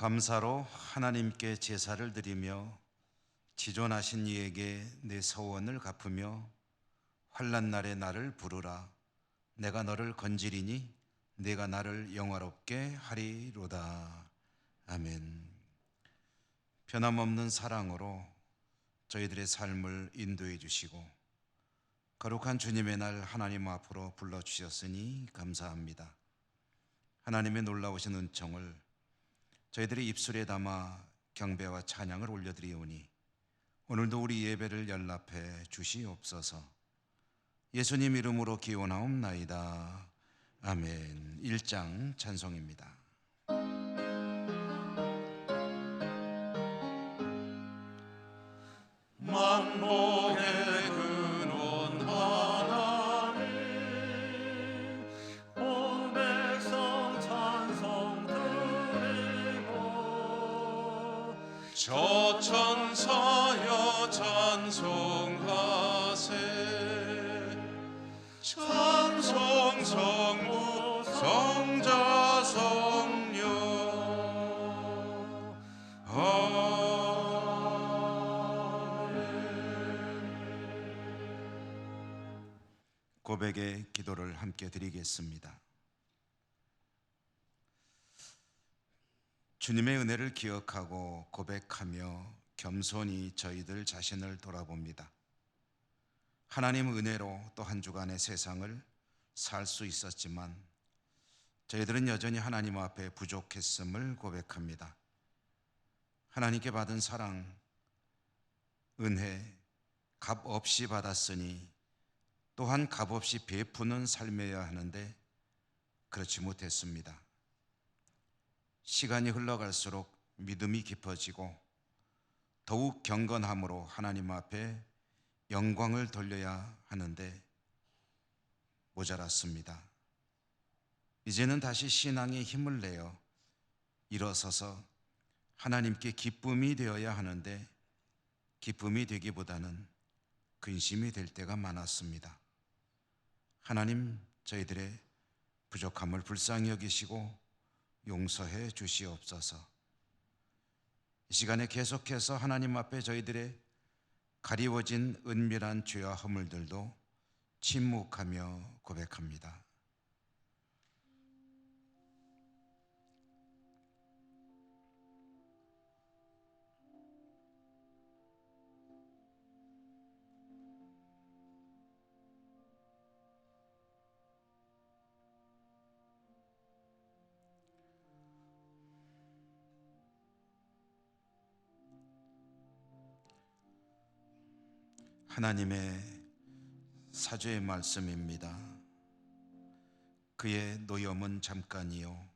감사로 하나님께 제사를 드리며 지존하신 이에게 내 서원을 갚으며 환난 날에 나를 부르라. 내가 너를 건지리니 내가 나를 영화롭게 하리로다. 아멘. 변함없는 사랑으로 저희들의 삶을 인도해 주시고 거룩한 주님의 날 하나님 앞으로 불러주셨으니 감사합니다. 하나님의 놀라우신 은총을 저희들의 입술에 담아 경배와 찬양을 올려드리오니 오늘도 우리 예배를 연락해 주시옵소서. 예수님 이름으로 기원하옵나이다. 아멘. 1장 찬송입니다. 만복의 근원 하나님, 온 백성 찬송 드리고 저천사여 찬송하세. 찬송 성부 성자 성령 고백의 기도를 함께 드리겠습니다. 주님의 은혜를 기억하고 고백하며 겸손히 저희들 자신을 돌아봅니다. 하나님 은혜로 또 한 주간의 세상을 살 수 있었지만 저희들은 여전히 하나님 앞에 부족했음을 고백합니다. 하나님께 받은 사랑, 은혜 값없이 받았으니 또한 값없이 베푸는 삶이어야 하는데 그렇지 못했습니다. 시간이 흘러갈수록 믿음이 깊어지고 더욱 경건함으로 하나님 앞에 영광을 돌려야 하는데 모자랐습니다. 이제는 다시 신앙의 힘을 내어 일어서서 하나님께 기쁨이 되어야 하는데 기쁨이 되기보다는 근심이 될 때가 많았습니다. 하나님, 저희들의 부족함을 불쌍히 여기시고 용서해 주시옵소서. 이 시간에 계속해서 하나님 앞에 저희들의 가리워진 은밀한 죄와 허물들도 침묵하며 고백합니다. 하나님의 사죄의 말씀입니다. 그의 노염은 잠깐이요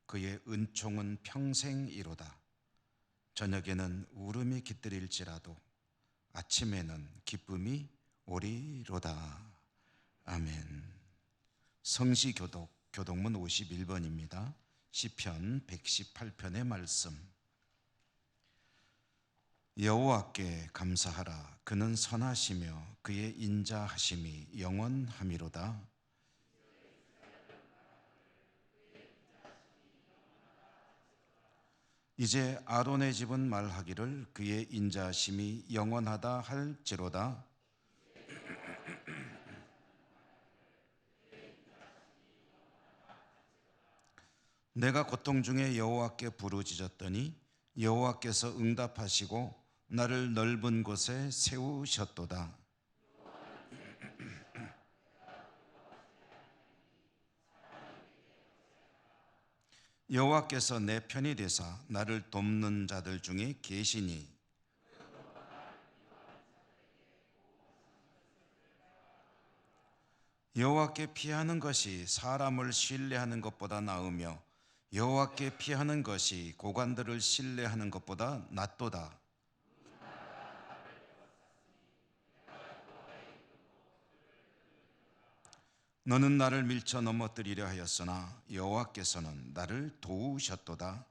그의 은총은 평생이로다. 저녁에는 울음이 깃들일지라도 아침에는 기쁨이 오리로다. 아멘. 성시교독 교독문 51번입니다. 시편 118편의 말씀. 여호와께 감사하라. 그는 선하시며 그의 인자하심이 영원함이로다. 이제 아론의 집은 말하기를 그의 인자하심이 영원하다 할지로다. 내가 고통 중에 여호와께 부르짖었더니 여호와께서 응답하시고 나를 넓은 곳에 세우셨도다. 여호와께서 내 편이 되사 나를 돕는 자들 중에 계시니 여호와께 피하는 것이 사람을 신뢰하는 것보다 나으며 여호와께 피하는 것이 고관들을 신뢰하는 것보다 낫도다. 너는 나를 밀쳐 넘어뜨리려 하였으나 여호와께서는 나를 도우셨도다.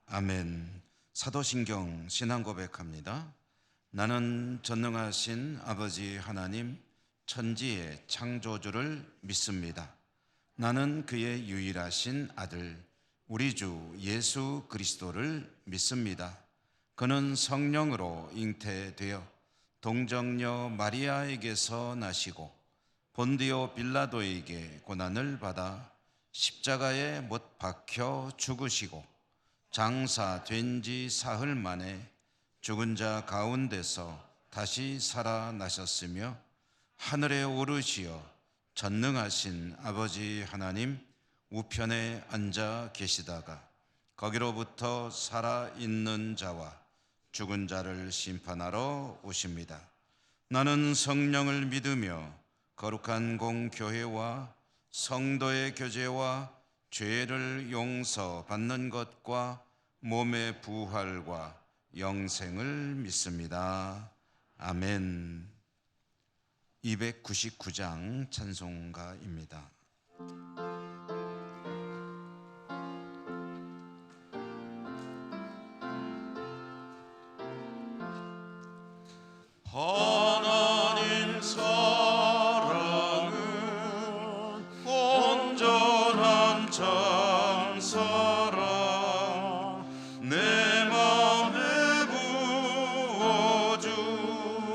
아멘. 사도신경 신앙 고백합니다. 나는 전능하신 아버지 하나님, 천지의 창조주를 믿습니다. 나는 그의 유일하신 아들 우리 주 예수 그리스도를 믿습니다. 그는 성령으로 잉태되어 동정녀 마리아에게서 나시고 본디오 빌라도에게 고난을 받아 십자가에 못 박혀 죽으시고 장사된 지 사흘 만에 죽은 자 가운데서 다시 살아나셨으며 하늘에 오르시어 전능하신 아버지 하나님 우편에 앉아 계시다가 거기로부터 살아있는 자와 죽은 자를 심판하러 오십니다. 나는 성령을 믿으며 거룩한 공교회와 성도의 교제와 죄를 용서받는 것과 몸의 부활과 영생을 믿습니다. 아멘. 299장 찬송가입니다. 하나님 사랑은 온전한 참사랑 내 맘에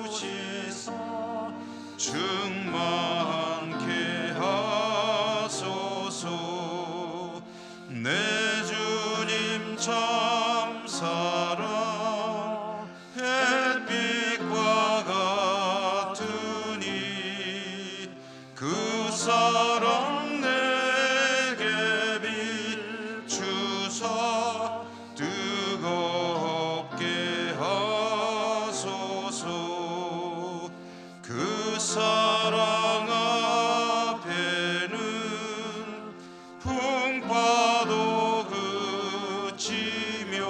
부어주시사 충만케 하소서. 내 주님 참사랑 그 사랑 내게 비추사 뜨겁게 하소서. 그 사랑 앞에는 풍파도 그치며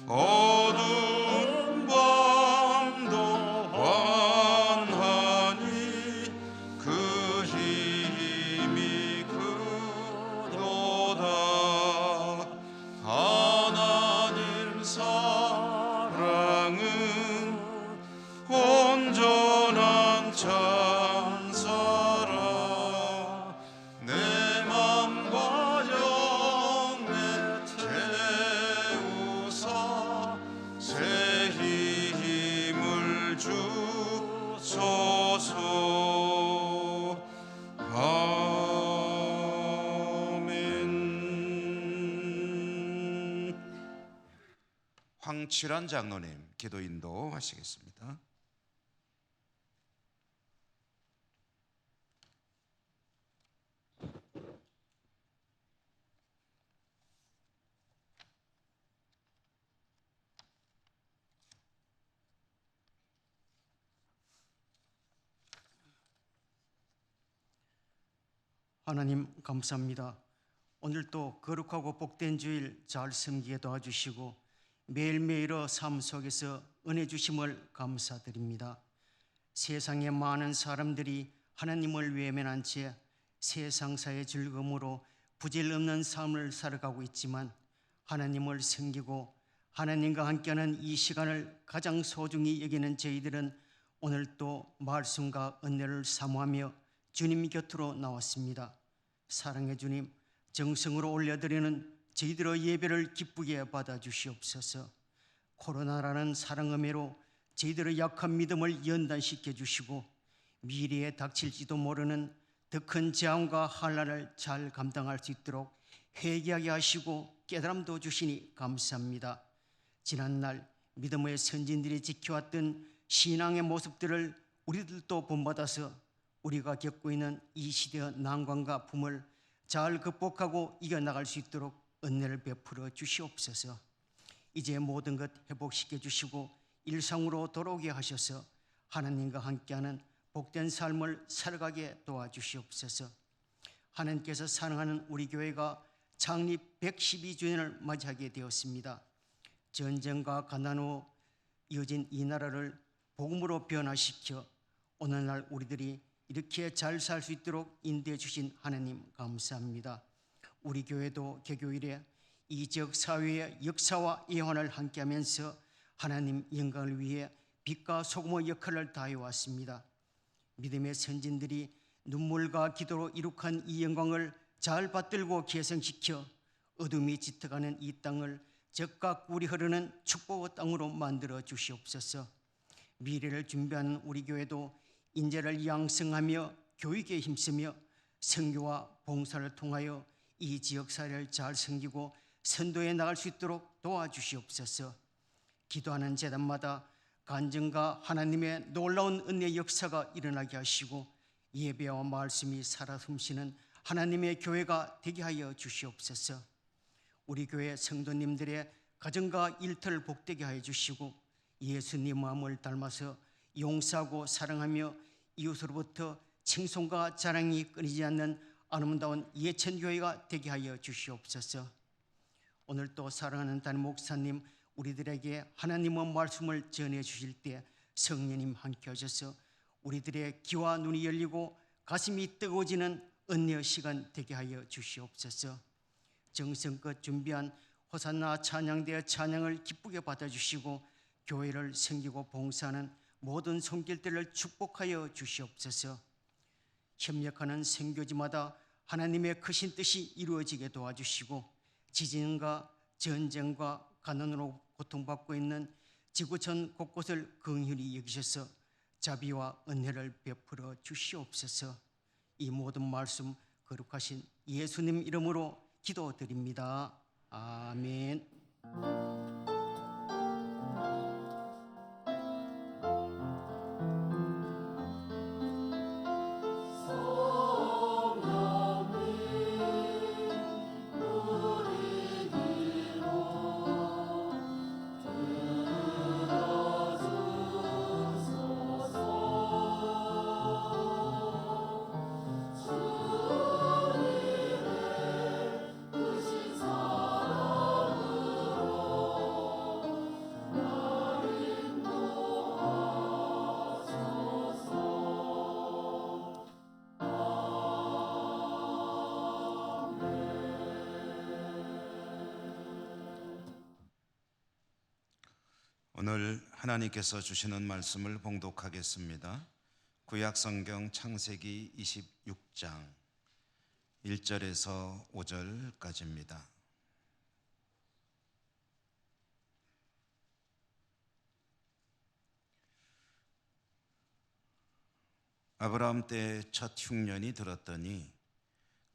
어두운 밤도 환하니 그 힘이 크도다. 하나님 사랑은 온전한 참사랑 내 맘과 영내 태우사 새 힘을 주소서. 아멘. 황칠환 장로님 기도 인도하시겠습니다. 하나님 감사합니다. 오늘도 거룩하고 복된 주일 잘 섬기게 도와주시고 매일매일의 삶 속에서 은혜 주심을 감사드립니다. 세상의 많은 사람들이 하나님을 외면한 채 세상사의 즐거움으로 부질 없는 삶을 살아가고 있지만 하나님을 섬기고 하나님과 함께하는 이 시간을 가장 소중히 여기는 저희들은 오늘 또 말씀과 은혜를 사모하며 주님 곁으로 나왔습니다. 사랑의 주님, 정성으로 올려드리는 저희들의 예배를 기쁘게 받아주시옵소서. 코로나라는 사랑음해로 저희들의 약한 믿음을 연단시켜 주시고 미래에 닥칠지도 모르는 더 큰 재앙과 환난을 잘 감당할 수 있도록 회개하게 하시고 깨달음도 주시니 감사합니다. 지난날 믿음의 선진들이 지켜왔던 신앙의 모습들을 우리들도 본받아서 우리가 겪고 있는 이 시대의 난관과 품을 잘 극복하고 이겨나갈 수 있도록 은혜를 베풀어 주시옵소서. 이제 모든 것 회복시켜 주시고 일상으로 돌아오게 하셔서 하나님과 함께하는 복된 삶을 살아가게 도와주시옵소서. 하나님께서 사랑하는 우리 교회가 창립 112주년을 맞이하게 되었습니다. 전쟁과 가난 후 이어진 이 나라를 복음으로 변화시켜 오늘날 우리들이 이렇게 잘 살 수 있도록 인도해 주신 하나님 감사합니다. 우리 교회도 개교일에 이 지역 사회의 역사와 예언을 함께하면서 하나님 영광을 위해 빛과 소금의 역할을 다해왔습니다. 믿음의 선진들이 눈물과 기도로 이룩한 이 영광을 잘 받들고 계승시켜 어둠이 짙어가는 이 땅을 적과 꿀이 흐르는 축복의 땅으로 만들어 주시옵소서. 미래를 준비하는 우리 교회도 인재를 양성하며 교육에 힘쓰며 선교와 봉사를 통하여 이 지역사회를 잘 섬기고 선도해 나갈 수 있도록 도와주시옵소서. 기도하는 제단마다 간증과 하나님의 놀라운 은혜의 역사가 일어나게 하시고 예배와 말씀이 살아 숨쉬는 하나님의 교회가 되게 하여 주시옵소서. 우리 교회 성도님들의 가정과 일터를 복되게 하여 주시고 예수님 마음을 닮아서 용서하고 사랑하며 이웃으로부터 칭송과 자랑이 끊이지 않는 아름다운 예천교회가 되게 하여 주시옵소서. 오늘 또 사랑하는 담임 목사님 우리들에게 하나님의 말씀을 전해 주실 때 성령님 함께 하셔서 우리들의 귀와 눈이 열리고 가슴이 뜨거워지는 은혜의 시간 되게 하여 주시옵소서. 정성껏 준비한 호산나 찬양대의 찬양을 기쁘게 받아주시고 교회를 섬기고 봉사하는 모든 손길들을 축복하여 주시옵소서. 협력하는 선교지마다 하나님의 크신 뜻이 이루어지게 도와주시고 지진과 전쟁과 가난으로 고통받고 있는 지구촌 곳곳을 긍휼히 여기셔서 자비와 은혜를 베풀어 주시옵소서. 이 모든 말씀 거룩하신 예수님 이름으로 기도드립니다. 아멘. 오늘 하나님께서 주시는 말씀을 봉독하겠습니다. 구약성경 창세기 26장 1절에서 5절까지입니다. 아브라함 때 첫 흉년이 들었더니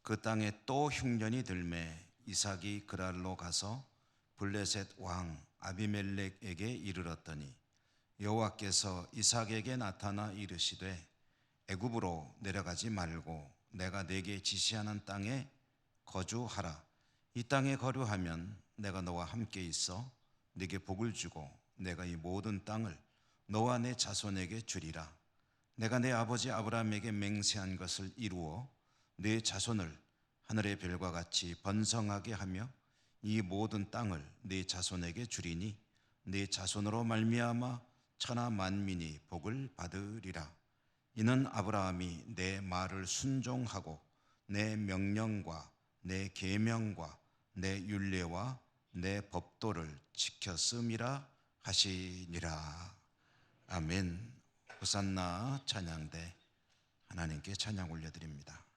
그 땅에 또 흉년이 들매 이삭이 그랄로 가서 블레셋 왕 아비멜렉에게 이르렀더니 여호와께서 이삭에게 나타나 이르시되 애굽으로 내려가지 말고 내가 내게 지시하는 땅에 거주하라. 이 땅에 거류하면 내가 너와 함께 있어 네게 복을 주고 내가 이 모든 땅을 너와 내 자손에게 주리라. 내가 내 아버지 아브라함에게 맹세한 것을 이루어 네 자손을 하늘의 별과 같이 번성하게 하며 이 모든 땅을 네 자손에게 주리니 네 자손으로 말미암아 천하 만민이 복을 받으리라. 이는 아브라함이 내 말을 순종하고 내 명령과 내 계명과 내 율례와 내 법도를 지켰음이라 하시니라. 아멘. 호산나 찬양대 하나님께 찬양 올려드립니다.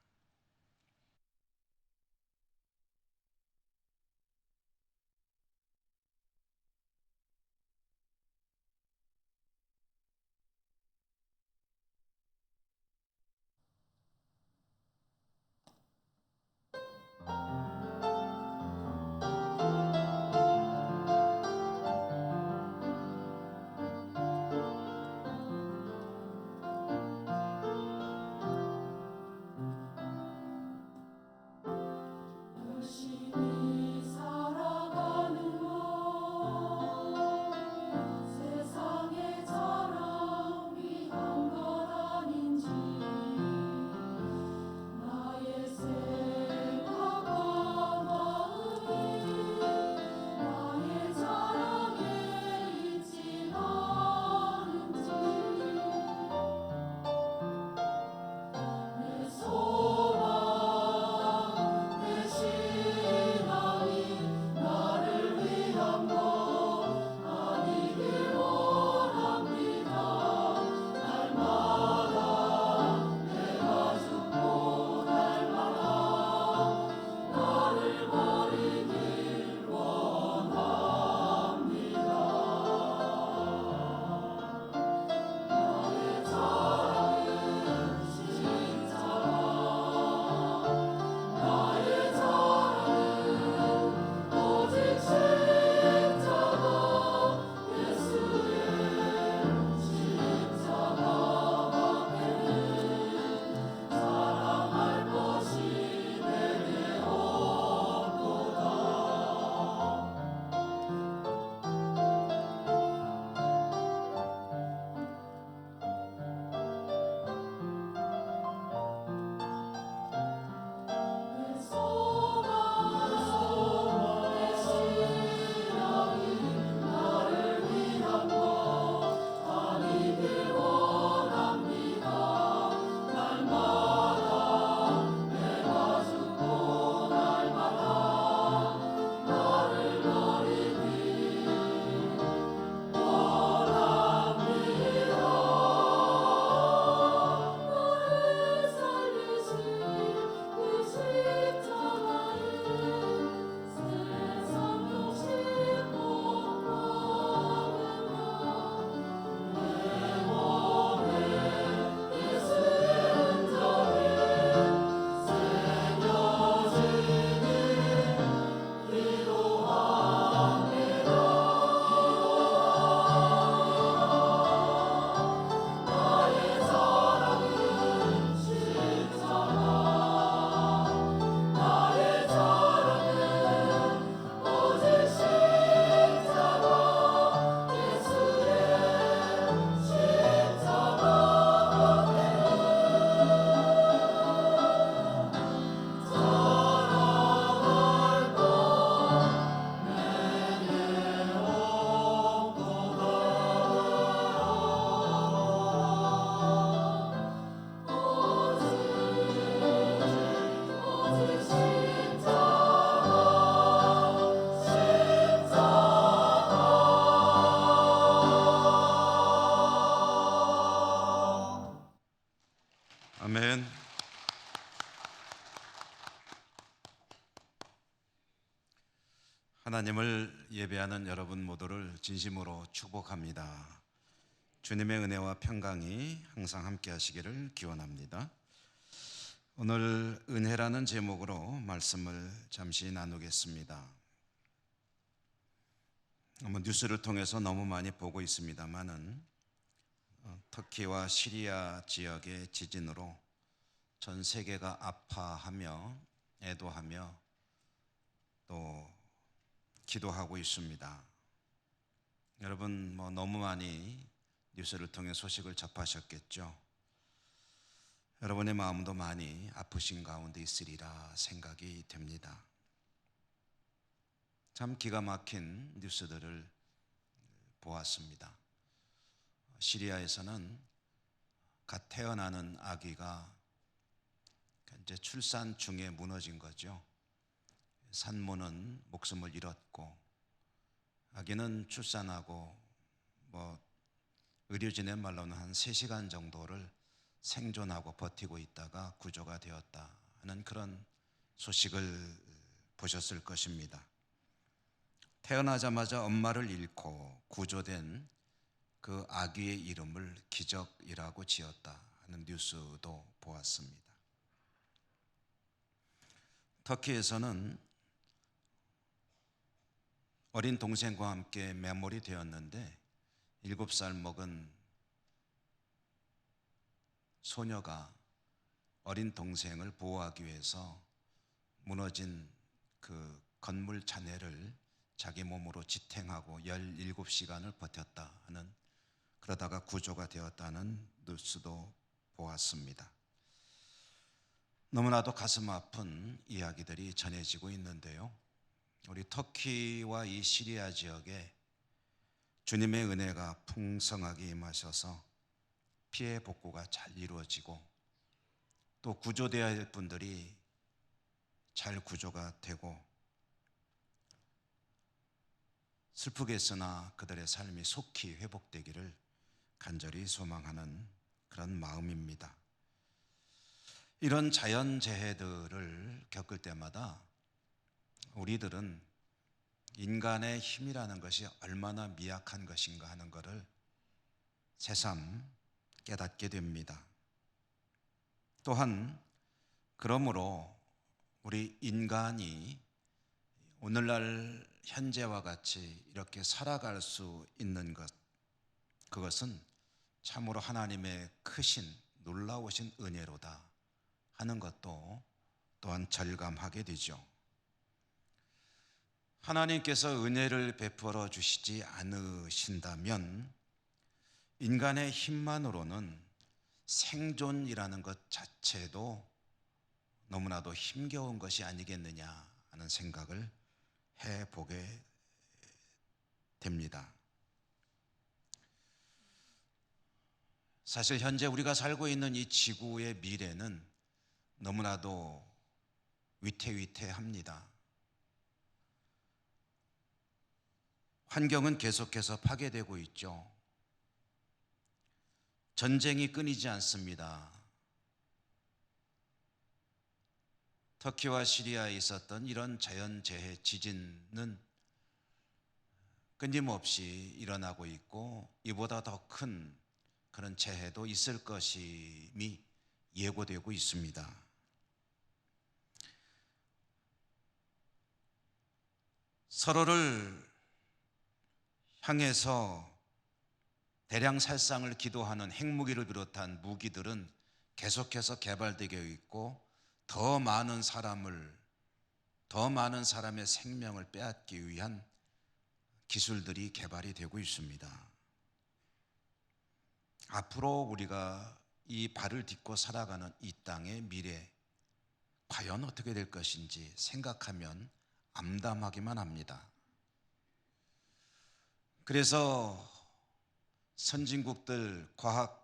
하나님을 예배하는 여러분 모두를 진심으로 축복합니다. 주님의 은혜와 평강이 항상 함께 하시기를 기원합니다. 오늘 은혜라는 제목으로 말씀을 잠시 나누겠습니다. 뉴스를 통해서 너무 많이 보고 있습니다만은 터키와 시리아 지역의 지진으로 전 세계가 아파하며 애도하며 또 기도하고 있습니다. 여러분 너무 많이 뉴스를 통해 소식을 접하셨겠죠. 여러분의 마음도 많이 아프신 가운데 있으리라 생각이 됩니다. 참 기가 막힌 뉴스들을 보았습니다. 시리아에서는 갓 태어나는 아기가 이제 출산 중에 무너진 거죠. 산모는 목숨을 잃었고 아기는 출산하고 의료진의 말로는 한 3시간 정도를 생존하고 버티고 있다가 구조가 되었다 하는 그런 소식을 보셨을 것입니다. 태어나자마자 엄마를 잃고 구조된 그 아기의 이름을 기적이라고 지었다 하는 뉴스도 보았습니다. 터키에서는 어린 동생과 함께 매몰이 되었는데 7살 먹은 소녀가 어린 동생을 보호하기 위해서 무너진 그 건물 잔해를 자기 몸으로 지탱하고 17시간을 버텼다 하는, 그러다가 구조가 되었다는 뉴스도 보았습니다. 너무나도 가슴 아픈 이야기들이 전해지고 있는데요. 우리 터키와 이 시리아 지역에 주님의 은혜가 풍성하게 임하셔서 피해 복구가 잘 이루어지고 또 구조되어야 할 분들이 잘 구조가 되고 슬프겠으나 그들의 삶이 속히 회복되기를 간절히 소망하는 그런 마음입니다. 이런 자연재해들을 겪을 때마다 우리들은 인간의 힘이라는 것이 얼마나 미약한 것인가 하는 것을 새삼 깨닫게 됩니다. 또한 그러므로 우리 인간이 오늘날 현재와 같이 이렇게 살아갈 수 있는 것, 그것은 참으로 하나님의 크신 놀라우신 은혜로다 하는 것도 또한 절감하게 되죠. 하나님께서 은혜를 베풀어 주시지 않으신다면 인간의 힘만으로는 생존이라는 것 자체도 너무나도 힘겨운 것이 아니겠느냐 하는 생각을 해보게 됩니다. 사실 현재 우리가 살고 있는 이 지구의 미래는 너무나도 위태위태합니다. 환경은 계속해서 파괴되고 있죠. 전쟁이 끊이지 않습니다. 터키와 시리아에 있었던 이런 자연재해, 지진은 끊임없이 일어나고 있고 이보다 더 큰 그런 재해도 있을 것임이 예고되고 있습니다. 서로를 향해서 대량 살상을 기도하는 핵무기를 비롯한 무기들은 계속해서 개발되고 있고 더 많은 사람의 생명을 빼앗기 위한 기술들이 개발이 되고 있습니다. 앞으로 우리가 이 발을 딛고 살아가는 이 땅의 미래 과연 어떻게 될 것인지 생각하면 암담하기만 합니다. 그래서 선진국들, 과학에서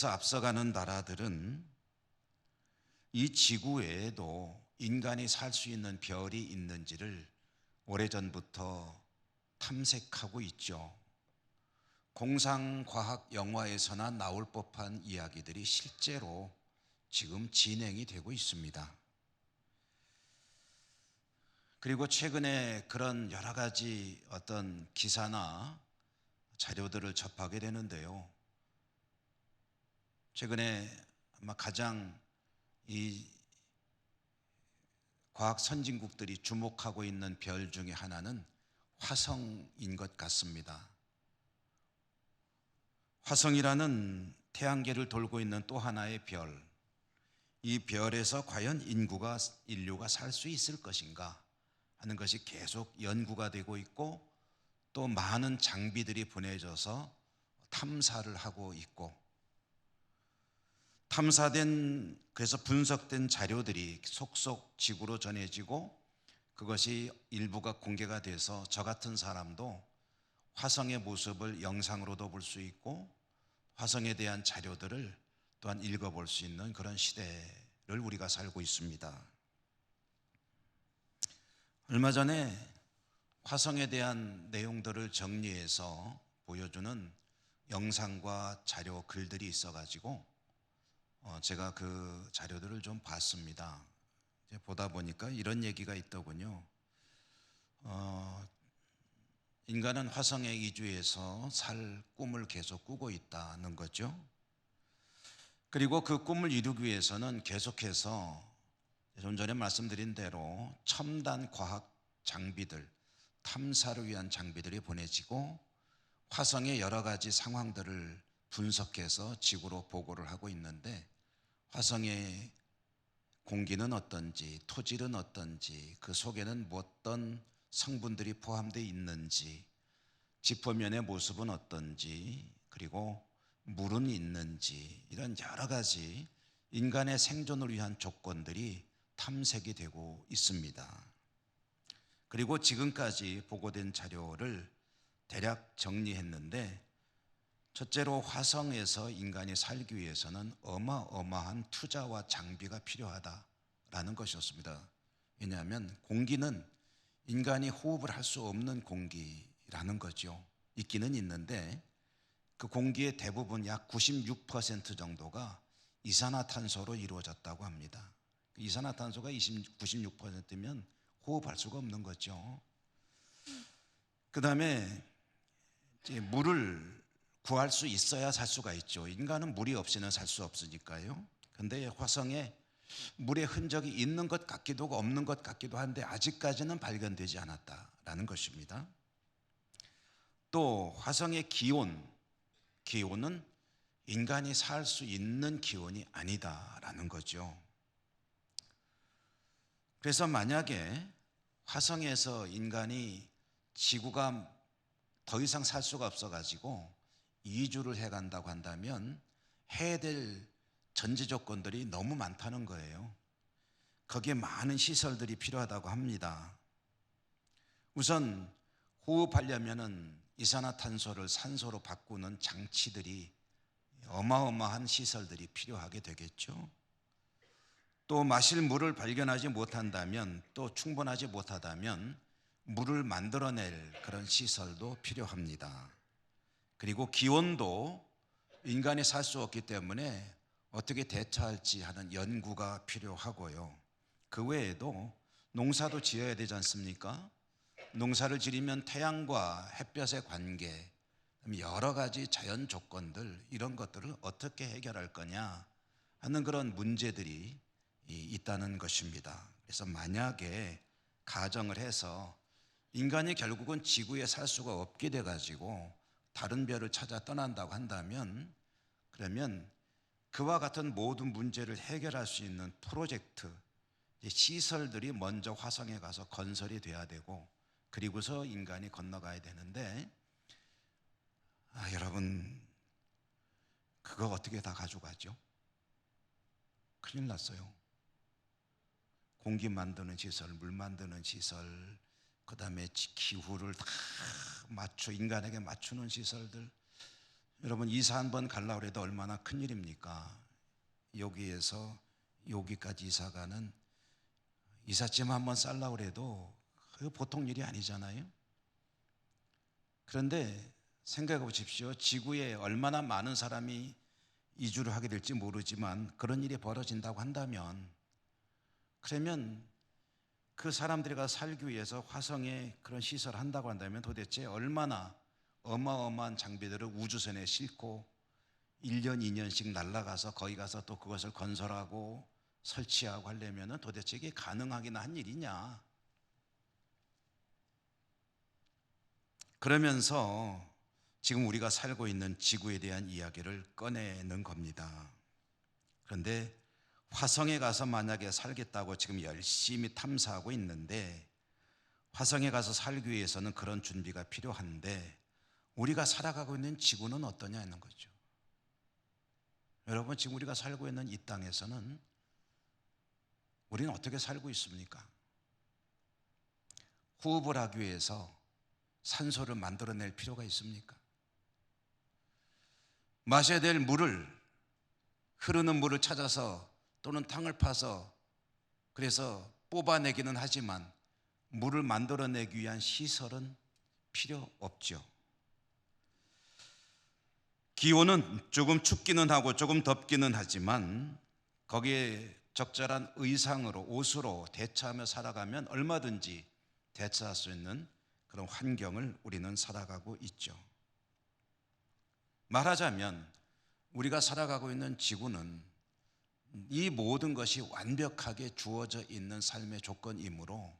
앞서가는 나라들은 이 지구 외에도 인간이 살 수 있는 별이 있는지를 오래전부터 탐색하고 있죠. 공상과학 영화에서나 나올 법한 이야기들이 실제로 지금 진행이 되고 있습니다. 그리고 최근에 그런 여러 가지 어떤 기사나 자료들을 접하게 되는데요. 최근에 아마 가장 이 과학 선진국들이 주목하고 있는 별 중에 하나는 화성인 것 같습니다. 화성이라는 태양계를 돌고 있는 또 하나의 별, 이 별에서 과연 인류가 살 수 있을 것인가 하는 것이 계속 연구가 되고 있고, 또 많은 장비들이 보내져서 탐사를 하고 있고, 탐사된, 그래서 분석된 자료들이 속속 지구로 전해지고, 그것이 일부가 공개가 돼서 저 같은 사람도 화성의 모습을 영상으로도 볼 수 있고, 화성에 대한 자료들을 또한 읽어볼 수 있는 그런 시대를 우리가 살고 있습니다. 얼마 전에 화성에 대한 내용들을 정리해서 보여주는 영상과 자료 글들이 있어가지고 제가 그 자료들을 좀 봤습니다. 이제 보다 보니까 이런 얘기가 있더군요. 인간은 화성에 이주해서 살 꿈을 계속 꾸고 있다는 거죠. 그리고 그 꿈을 이루기 위해서는 계속해서 좀 전에 말씀드린 대로 첨단 과학 장비들, 탐사를 위한 장비들이 보내지고 화성의 여러 가지 상황들을 분석해서 지구로 보고를 하고 있는데, 화성의 공기는 어떤지, 토질은 어떤지, 그 속에는 어떤 성분들이 포함되어 있는지, 지표면의 모습은 어떤지, 그리고 물은 있는지, 이런 여러 가지 인간의 생존을 위한 조건들이 탐색이 되고 있습니다. 그리고 지금까지 보고된 자료를 대략 정리했는데, 첫째로 화성에서 인간이 살기 위해서는 어마어마한 투자와 장비가 필요하다라는 것이었습니다. 왜냐하면 공기는 인간이 호흡을 할 수 없는 공기라는 거죠. 있기는 있는데 그 공기의 대부분 약 96% 정도가 이산화탄소로 이루어졌다고 합니다. 이산화탄소가 96%면 호흡할 수가 없는 거죠. 그 다음에 물을 구할 수 있어야 살 수가 있죠. 인간은 물이 없이는 살 수 없으니까요. 근데 화성에 물의 흔적이 있는 것 같기도 하고 없는 것 같기도 한데 아직까지는 발견되지 않았다라는 것입니다. 또 화성의 기온은 인간이 살 수 있는 기온이 아니다라는 거죠. 그래서 만약에 화성에서 인간이 지구가 더 이상 살 수가 없어가지고 이주를 해간다고 한다면 해야 될 전제 조건들이 너무 많다는 거예요. 거기에 많은 시설들이 필요하다고 합니다. 우선 호흡하려면은 이산화탄소를 산소로 바꾸는 장치들이, 어마어마한 시설들이 필요하게 되겠죠. 또 마실 물을 발견하지 못한다면, 또 충분하지 못하다면 물을 만들어낼 그런 시설도 필요합니다. 그리고 기온도 인간이 살 수 없기 때문에 어떻게 대처할지 하는 연구가 필요하고요. 그 외에도 농사도 지어야 되지 않습니까? 농사를 지으면 태양과 햇볕의 관계, 여러 가지 자연 조건들, 이런 것들을 어떻게 해결할 거냐 하는 그런 문제들이 있다는 것입니다. 그래서 만약에 가정을 해서 인간이 결국은 지구에 살 수가 없게 돼가지고 다른 별을 찾아 떠난다고 한다면, 그러면 그와 같은 모든 문제를 해결할 수 있는 프로젝트, 시설들이 먼저 화성에 가서 건설이 돼야 되고, 그리고서 인간이 건너가야 되는데, 여러분 그거 어떻게 다 가져가죠? 큰일 났어요. 공기 만드는 시설, 물 만드는 시설, 그 다음에 기후를 다 인간에게 맞추는 시설들, 여러분 이사 한번 가려고 해도 얼마나 큰일입니까? 여기에서 여기까지 이사가는 이삿짐 한번 싸려고 해도 그 보통 일이 아니잖아요. 그런데 생각해 보십시오. 지구에 얼마나 많은 사람이 이주를 하게 될지 모르지만 그런 일이 벌어진다고 한다면, 그러면 그 사람들이 가서 살기 위해서 화성에 그런 시설을 한다고 한다면 도대체 얼마나 어마어마한 장비들을 우주선에 싣고 1년, 2년씩 날아가서 거기 가서 또 그것을 건설하고 설치하고 하려면 도대체 이게 가능하긴 한 일이냐. 그러면서 지금 우리가 살고 있는 지구에 대한 이야기를 꺼내는 겁니다. 그런데 화성에 가서 만약에 살겠다고 지금 열심히 탐사하고 있는데, 화성에 가서 살기 위해서는 그런 준비가 필요한데 우리가 살아가고 있는 지구는 어떠냐는 거죠. 여러분, 지금 우리가 살고 있는 이 땅에서는 우리는 어떻게 살고 있습니까? 호흡을 하기 위해서 산소를 만들어낼 필요가 있습니까? 마셔야 될 물을, 흐르는 물을 찾아서 또는 탕을 파서 그래서 뽑아내기는 하지만 물을 만들어내기 위한 시설은 필요 없죠. 기온은 조금 춥기는 하고 조금 덥기는 하지만 거기에 적절한 의상으로, 옷으로 대처하며 살아가면 얼마든지 대처할 수 있는 그런 환경을 우리는 살아가고 있죠. 말하자면 우리가 살아가고 있는 지구는 이 모든 것이 완벽하게 주어져 있는 삶의 조건이므로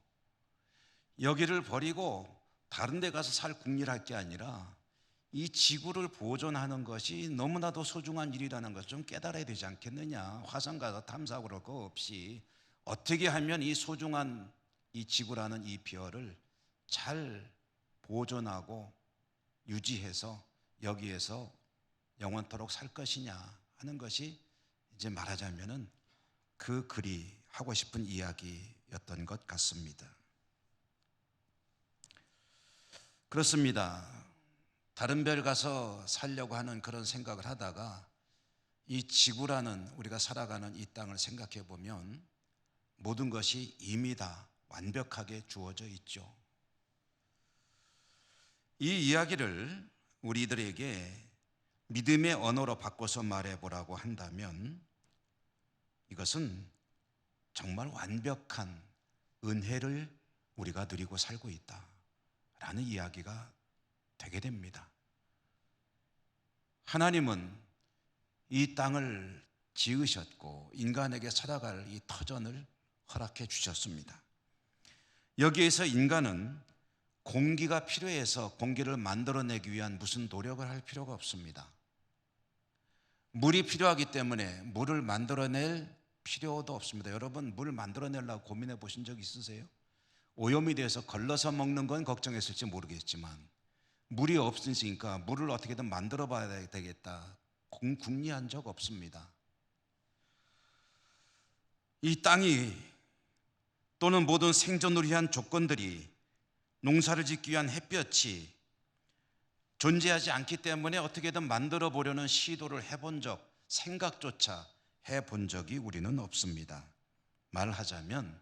여기를 버리고 다른 데 가서 살 궁리할 게 아니라 이 지구를 보존하는 것이 너무나도 소중한 일이라는 것을 좀 깨달아야 되지 않겠느냐. 화성 가서 탐사하고 그럴 거 없이 어떻게 하면 이 소중한 이 지구라는 이 별을 잘 보존하고 유지해서 여기에서 영원토록 살 것이냐 하는 것이 이제 말하자면은 그 글이 하고 싶은 이야기였던 것 같습니다. 그렇습니다. 다른 별 가서 살려고 하는 그런 생각을 하다가 이 지구라는 우리가 살아가는 이 땅을 생각해 보면 모든 것이 이미 다 완벽하게 주어져 있죠. 이 이야기를 우리들에게 믿음의 언어로 바꿔서 말해보라고 한다면 이것은 정말 완벽한 은혜를 우리가 누리고 살고 있다라는 이야기가 되게 됩니다. 하나님은 이 땅을 지으셨고 인간에게 살아갈 이 터전을 허락해 주셨습니다. 여기에서 인간은 공기가 필요해서 공기를 만들어내기 위한 무슨 노력을 할 필요가 없습니다. 물이 필요하기 때문에 물을 만들어낼 필요도 없습니다. 여러분, 물 만들어내려고 고민해 보신 적 있으세요? 오염이 돼서 걸러서 먹는 건 걱정했을지 모르겠지만 물이 없으니까 물을 어떻게든 만들어 봐야 되겠다 궁리한 적 없습니다. 이 땅이 또는 모든 생존을 위한 조건들이, 농사를 짓기 위한 햇볕이 존재하지 않기 때문에 어떻게든 만들어 보려는 시도를 해본 적, 생각조차 해본 적이 우리는 없습니다. 말하자면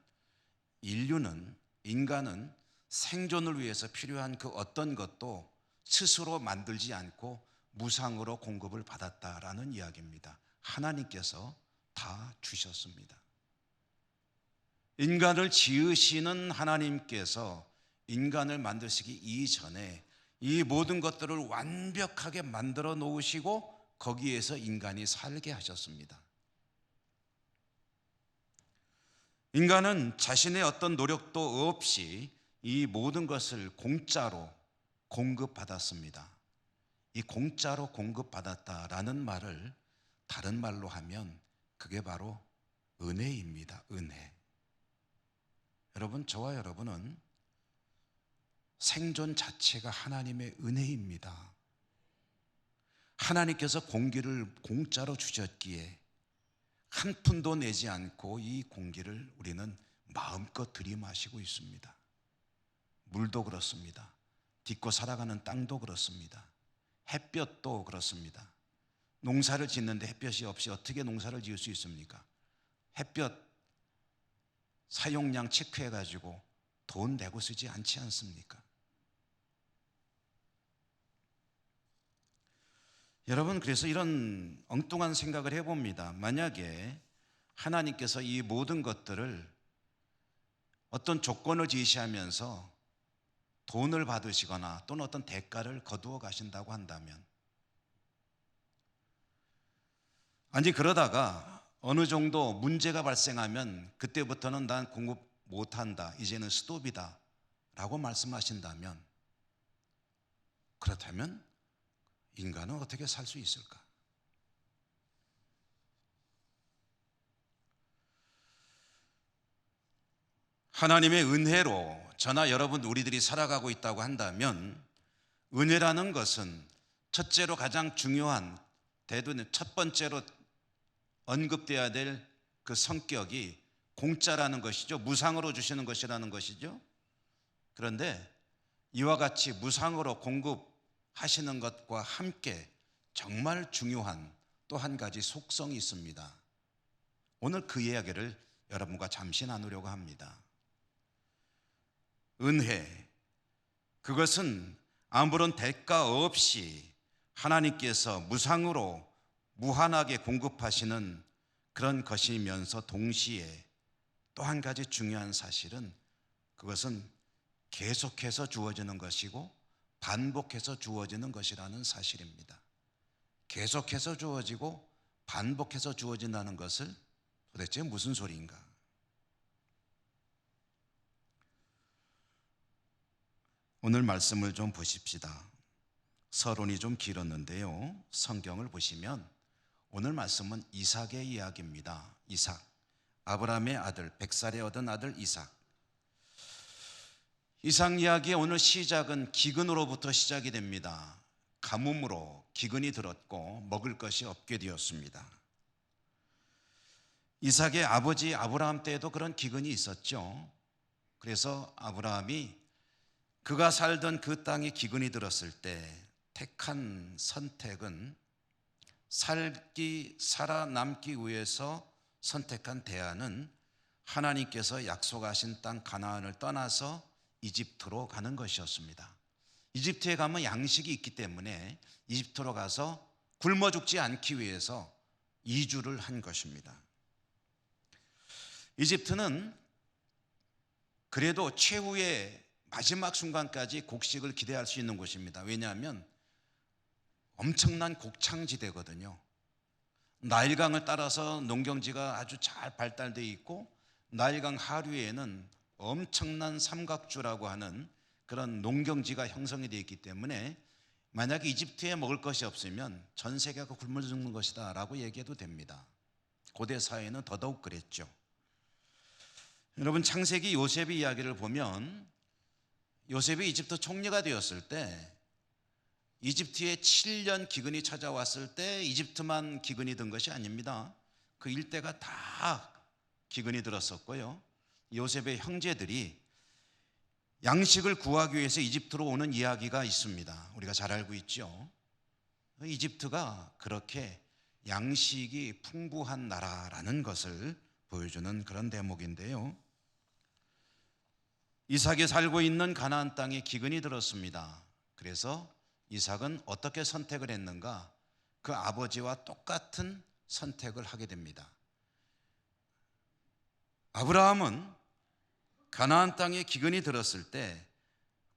인간은 생존을 위해서 필요한 그 어떤 것도 스스로 만들지 않고 무상으로 공급을 받았다라는 이야기입니다. 하나님께서 다 주셨습니다. 인간을 지으시는 하나님께서 인간을 만드시기 이전에 이 모든 것들을 완벽하게 만들어 놓으시고 거기에서 인간이 살게 하셨습니다. 인간은 자신의 어떤 노력도 없이 이 모든 것을 공짜로 공급받았습니다. 이 공짜로 공급받았다라는 말을 다른 말로 하면 그게 바로 은혜입니다. 은혜. 여러분, 저와 여러분은 생존 자체가 하나님의 은혜입니다. 하나님께서 공기를 공짜로 주셨기에 한 푼도 내지 않고 이 공기를 우리는 마음껏 들이마시고 있습니다. 물도 그렇습니다. 딛고 살아가는 땅도 그렇습니다. 햇볕도 그렇습니다. 농사를 짓는데 햇볕이 없이 어떻게 농사를 지을 수 있습니까? 햇볕 사용량 체크해가지고 돈 내고 쓰지 않지 않습니까? 여러분, 그래서 이런 엉뚱한 생각을 해봅니다. 만약에 하나님께서 이 모든 것들을 어떤 조건을 제시하면서 돈을 받으시거나 또는 어떤 대가를 거두어 가신다고 한다면, 아니 그러다가 어느 정도 문제가 발생하면 그때부터는 난 공급 못한다, 이제는 스톱이다 라고 말씀하신다면, 그렇다면 인간은 어떻게 살 수 있을까? 하나님의 은혜로 저나 여러분 우리들이 살아가고 있다고 한다면, 은혜라는 것은 첫째로 가장 중요한, 대두는 첫 번째로 언급돼야 될 그 성격이 공짜라는 것이죠. 무상으로 주시는 것이라는 것이죠. 그런데 이와 같이 무상으로 공급하시는 것과 함께 정말 중요한 또 한 가지 속성이 있습니다. 오늘 그 이야기를 여러분과 잠시 나누려고 합니다. 은혜, 그것은 아무런 대가 없이 하나님께서 무상으로 무한하게 공급하시는 그런 것이면서, 동시에 또 한 가지 중요한 사실은 그것은 계속해서 주어지는 것이고 반복해서 주어지는 것이라는 사실입니다. 계속해서 주어지고 반복해서 주어진다는 것을 도대체 무슨 소리인가? 오늘 말씀을 좀 보십시다. 서론이 좀 길었는데요, 성경을 보시면 오늘 말씀은 이삭의 이야기입니다. 이삭, 아브라함의 아들, 100살에 얻은 아들 이삭. 이삭 이야기의 오늘 시작은 기근으로부터 시작이 됩니다. 가뭄으로 기근이 들었고 먹을 것이 없게 되었습니다. 이삭의 아버지 아브라함 때에도 그런 기근이 있었죠. 그래서 아브라함이 그가 살던 그 땅에 기근이 들었을 때 택한 선택은 살아남기 위해서 선택한 대안은 하나님께서 약속하신 땅 가나안을 떠나서 이집트로 가는 것이었습니다. 이집트에 가면 양식이 있기 때문에 이집트로 가서 굶어 죽지 않기 위해서 이주를 한 것입니다. 이집트는 그래도 최후의 마지막 순간까지 곡식을 기대할 수 있는 곳입니다. 왜냐하면 엄청난 곡창지대거든요. 나일강을 따라서 농경지가 아주 잘 발달되어 있고, 나일강 하류에는 엄청난 삼각주라고 하는 그런 농경지가 형성이 되어 있기 때문에 만약에 이집트에 먹을 것이 없으면 전 세계가 굶어 죽는 것이다 라고 얘기해도 됩니다. 고대 사회는 더더욱 그랬죠. 여러분, 창세기 요셉의 이야기를 보면 요셉이 이집트 총리가 되었을 때 이집트에 7년 기근이 찾아왔을 때 이집트만 기근이 든 것이 아닙니다. 그 일대가 다 기근이 들었었고요. 요셉의 형제들이 양식을 구하기 위해서 이집트로 오는 이야기가 있습니다. 우리가 잘 알고 있죠. 이집트가 그렇게 양식이 풍부한 나라라는 것을 보여주는 그런 대목인데요. 이삭이 살고 있는 가나안 땅에 기근이 들었습니다. 그래서 이삭은 어떻게 선택을 했는가? 그 아버지와 똑같은 선택을 하게 됩니다. 아브라함은 가나안 땅에 기근이 들었을 때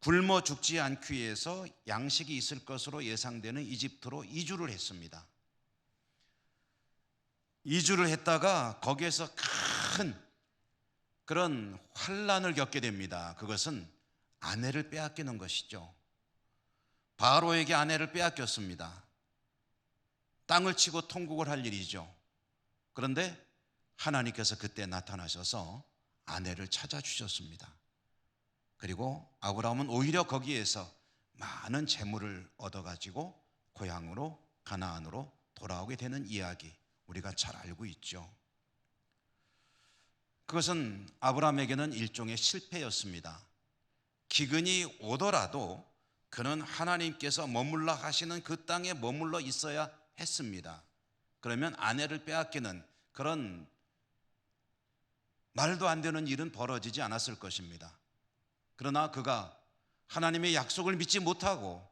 굶어 죽지 않기 위해서 양식이 있을 것으로 예상되는 이집트로 이주를 했습니다. 이주를 했다가 거기에서 큰 그런 환난을 겪게 됩니다. 그것은 아내를 빼앗기는 것이죠. 바로에게 아내를 빼앗겼습니다. 땅을 치고 통곡을 할 일이죠. 그런데 하나님께서 그때 나타나셔서 아내를 찾아주셨습니다. 그리고 아브라함은 오히려 거기에서 많은 재물을 얻어가지고 고향으로, 가나안으로 돌아오게 되는 이야기, 우리가 잘 알고 있죠. 그것은 아브라함에게는 일종의 실패였습니다. 기근이 오더라도 그는 하나님께서 머물러 하시는 그 땅에 머물러 있어야 했습니다. 그러면 아내를 빼앗기는 그런 말도 안 되는 일은 벌어지지 않았을 것입니다. 그러나 그가 하나님의 약속을 믿지 못하고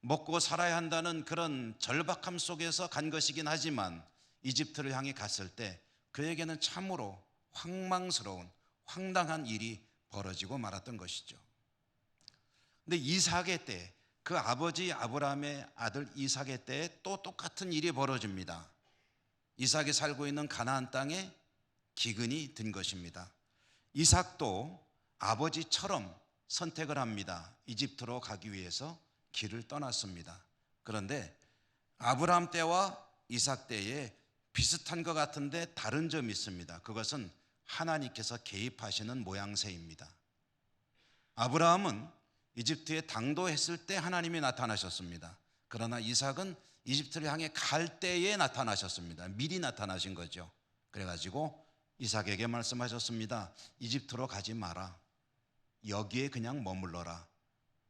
먹고 살아야 한다는 그런 절박함 속에서 간 것이긴 하지만 이집트를 향해 갔을 때 그에게는 참으로 황망스러운 황당한 일이 벌어지고 말았던 것이죠. 근데 이삭의 때, 그 아버지 아브라함의 아들 이삭의 때에 또 똑같은 일이 벌어집니다. 이삭이 살고 있는 가나안 땅에 기근이 든 것입니다. 이삭도 아버지처럼 선택을 합니다. 이집트로 가기 위해서 길을 떠났습니다. 그런데 아브라함 때와 이삭 때에 비슷한 것 같은데 다른 점이 있습니다. 그것은 하나님께서 개입하시는 모양새입니다. 아브라함은 이집트에 당도했을 때 하나님이 나타나셨습니다. 그러나 이삭은 이집트를 향해 갈 때에 나타나셨습니다. 미리 나타나신 거죠. 그래가지고 이삭에게 말씀하셨습니다. 이집트로 가지 마라. 여기에 그냥 머물러라.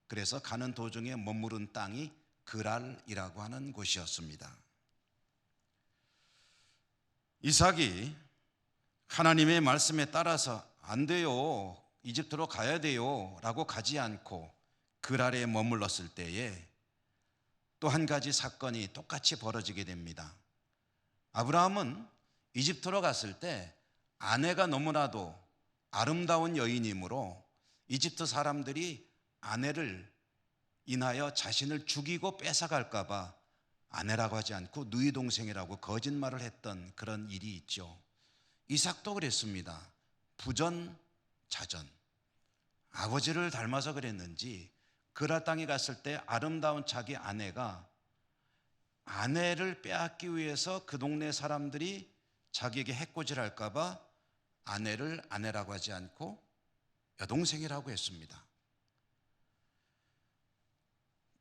그래서 가는 도중에 머무른 땅이 그랄이라고 하는 곳이었습니다. 이삭이 하나님의 말씀에 따라서 안 돼요, 이집트로 가야 돼요 라고 가지 않고 그랄에 머물렀을 때에 또 한 가지 사건이 똑같이 벌어지게 됩니다. 아브라함은 이집트로 갔을 때 아내가 너무나도 아름다운 여인이므로 이집트 사람들이 아내를 인하여 자신을 죽이고 뺏어갈까 봐 아내라고 하지 않고 누이 동생이라고 거짓말을 했던 그런 일이 있죠. 이삭도 그랬습니다. 부전자전. 아버지를 닮아서 그랬는지 그랄 땅에 갔을 때 아름다운 자기 아내가 아내를 빼앗기 위해서 그 동네 사람들이 자기에게 해코지할까 봐 아내를 아내라고 하지 않고 여동생이라고 했습니다.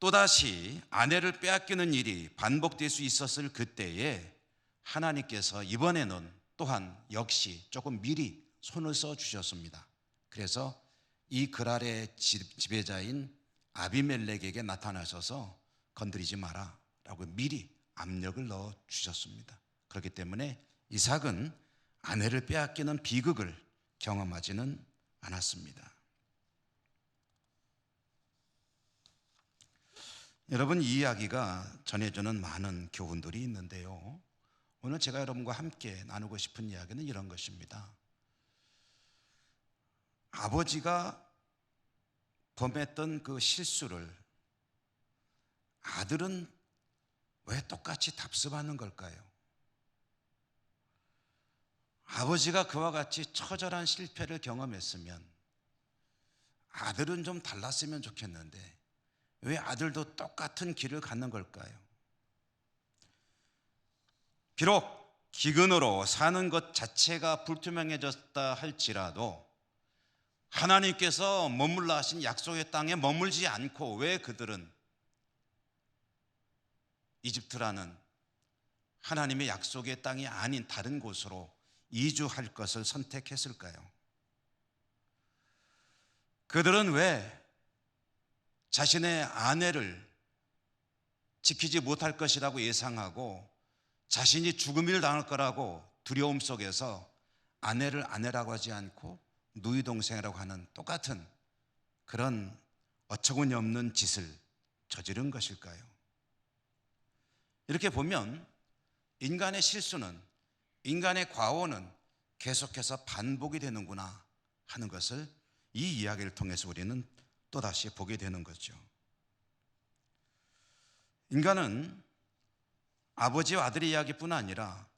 또다시 아내를 빼앗기는 일이 반복될 수 있었을 그때에 하나님께서 이번에는 또한 역시 조금 미리 손을 써 주셨습니다. 그래서 이 그랄의 지배자인 아비멜렉에게 나타나셔서 건드리지 마라 라고 미리 압력을 넣어 주셨습니다. 그렇기 때문에 이삭은 아내를 빼앗기는 비극을 경험하지는 않았습니다. 여러분, 이 이야기가 전해주는 많은 교훈들이 있는데요, 오늘 제가 여러분과 함께 나누고 싶은 이야기는 이런 것입니다. 아버지가 범했던 그 실수를 아들은 왜 똑같이 답습하는 걸까요? 아버지가 그와 같이 처절한 실패를 경험했으면 아들은 좀 달랐으면 좋겠는데 왜 아들도 똑같은 길을 갖는 걸까요? 비록 기근으로 사는 것 자체가 불투명해졌다 할지라도 하나님께서 머물라 하신 약속의 땅에 머물지 않고 왜 그들은 이집트라는 하나님의 약속의 땅이 아닌 다른 곳으로 이주할 것을 선택했을까요? 그들은 왜 자신의 아내를 지키지 못할 것이라고 예상하고 자신이 죽음을 당할 거라고 두려움 속에서 아내를 아내라고 하지 않고 누이 동생이라고 하는 똑같은 그런 어처구니 없는 짓을 저지른 것일까요? 이렇게 보면 인간의 실수는, 인간의 과오는 계속해서 반복이 되는구나 하는 것을 이 이야기를 통해서 우리는 또다시 보게 되는 거죠. 인간은 아버지와 아들의 이야기뿐 아니라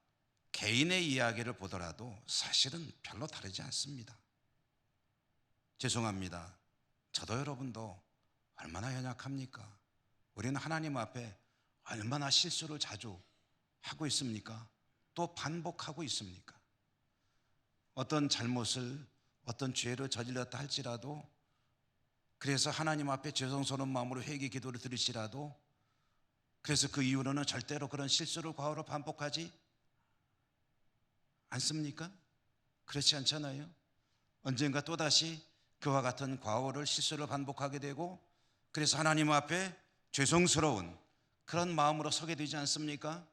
개인의 이야기를 보더라도 사실은 별로 다르지 않습니다. 죄송합니다. 저도 여러분도 얼마나 연약합니까? 우리는 하나님 앞에 얼마나 실수를 자주 하고 있습니까? 또 반복하고 있습니까? 어떤 잘못을, 어떤 죄를 저질렀다 할지라도, 그래서 하나님 앞에 죄송스러운 마음으로 회개 기도를 드리시라도, 그래서 그 이후로는 절대로 그런 실수를 과오로 반복하지 않습니까? 그렇지 않잖아요. 언젠가 또다시 그와 같은 과오를, 실수를 반복하게 되고, 그래서 하나님 앞에 죄송스러운 그런 마음으로 서게 되지 않습니까?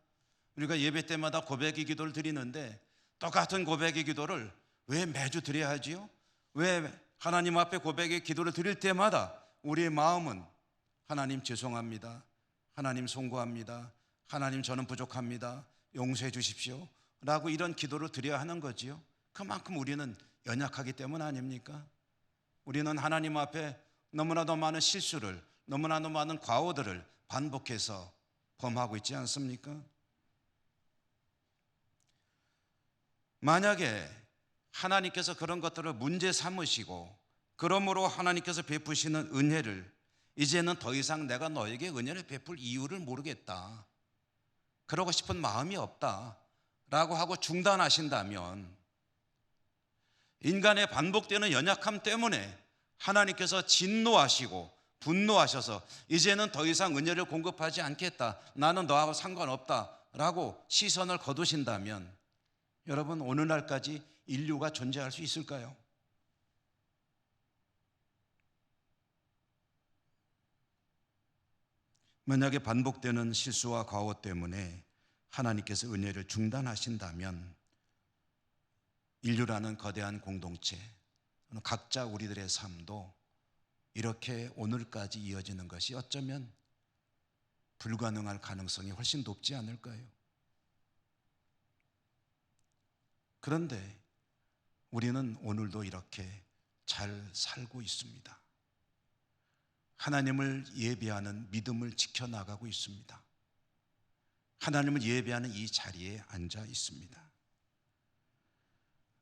우리가 예배 때마다 고백의 기도를 드리는데 똑같은 고백의 기도를 왜 매주 드려야 하지요? 왜 하나님 앞에 고백의 기도를 드릴 때마다 우리의 마음은 하나님 죄송합니다, 하나님 송구합니다, 하나님 저는 부족합니다, 용서해 주십시오 라고 이런 기도를 드려야 하는 거지요? 그만큼 우리는 연약하기 때문 아닙니까? 우리는 하나님 앞에 너무나도 많은 실수를, 너무나도 많은 과오들을 반복해서 범하고 있지 않습니까? 만약에 하나님께서 그런 것들을 문제 삼으시고 그러므로 하나님께서 베푸시는 은혜를 이제는 더 이상 내가 너에게 은혜를 베풀 이유를 모르겠다, 그러고 싶은 마음이 없다 라고 하고 중단하신다면, 인간의 반복되는 연약함 때문에 하나님께서 진노하시고 분노하셔서 이제는 더 이상 은혜를 공급하지 않겠다, 나는 너하고 상관없다 라고 시선을 거두신다면, 여러분, 오늘날까지 인류가 존재할 수 있을까요? 만약에 반복되는 실수와 과오 때문에 하나님께서 은혜를 중단하신다면, 인류라는 거대한 공동체, 각자 우리들의 삶도 이렇게 오늘까지 이어지는 것이 어쩌면 불가능할 가능성이 훨씬 높지 않을까요? 그런데 우리는 오늘도 이렇게 잘 살고 있습니다. 하나님을 예배하는 믿음을 지켜나가고 있습니다. 하나님을 예배하는 이 자리에 앉아 있습니다.